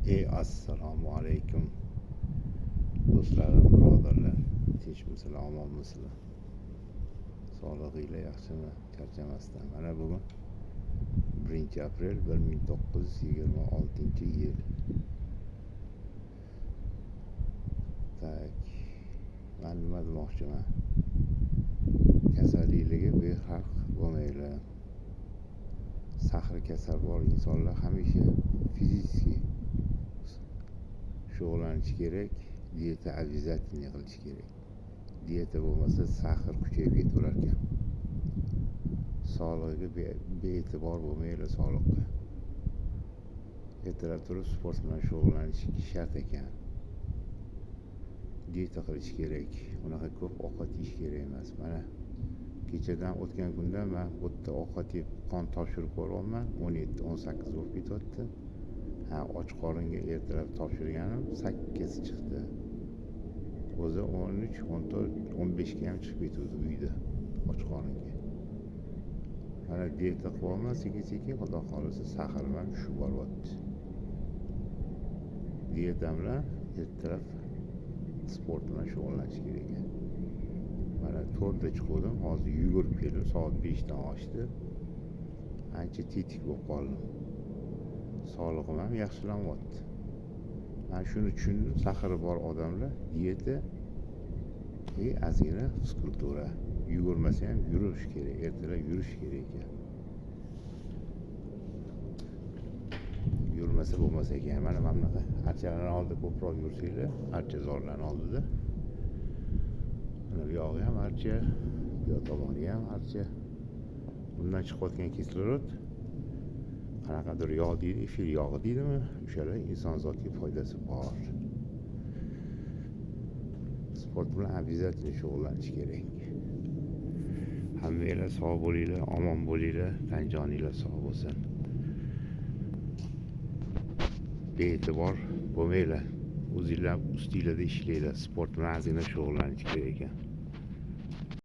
Assalomu alaykum do'stlarim, birodarlar. Tinchmisizlar, omonmisizlar? Sog'lig'inglar yaxshimi? Charchamasdan. Mana bugun 1-aprel 1926-yil. Tak, men nima demoqchiman? Kasallikligi befarq bo'lmanglar. Sahri kasal bor insonlar hamisha fizически shug'ullanish kerak, diyeta обязательно qilish kerak. Diyeta bo'lmasa sahar kuchayib ketaverar ekan. Sog'lig'iga bee'tibor bo'lmanglar sog'liqqa. Ertalab turib sport bilan shug'ullanish shart ekan. Diyeta qilish kerak. Unaqa ko'p ovqat yeyish kerak emas. Mana kechadan o'tgan kunda men bu yerda ovqat yeb qon topshirib ko'ryapman. 17-18 bo'lib ketyapti. Och qoringa ertalab topshirganim 8 chiqdi. O'zi 13, 14, 15 ga ham chiqib ketdi uyda och qoringa. Mana diyeta qilyapman sekin-sekin, xudo xolisa saharim ham tushib boryapti. Diyeta bilan ertalab sport bilan shug'ullanish kerak ekan. Mana 4 da chiqdim, hozir yugurib keldim, soat 5 dan ochdi. Ancha tetik bo'lib qoldim. Sog'lig'im ham yaxshilanyapti. Men shuni tushundim, sahari bor odamlar diyeta ozgina fizkultura. Yugurmasa ham yurish kerak, ertalab yurish kerak ekan. Yurmasa bo'lmasa ekan. Mana bunaqa archalarni oldida ko'proq yursanglar, archa zorlarni oldida. Mana bu yog'i ham archa, bu tomoni ham archa. Bundan chiqayotgan kislorod qanaqadir yog' deydi, efir yog'i deydimi? O'shalar inson zotiga foydasi bor. Sport bilan обязательно shug'ullanish kerak. Hammanglar sog' bo'linglar, omon bo'linglar, tan joninglar sog' bo'lsin. Bee'tibor bo'lmanglar. O'zinglar ustinglarda ishlanglar. Sport bilan ozgina shug'ullanish kerak ekan.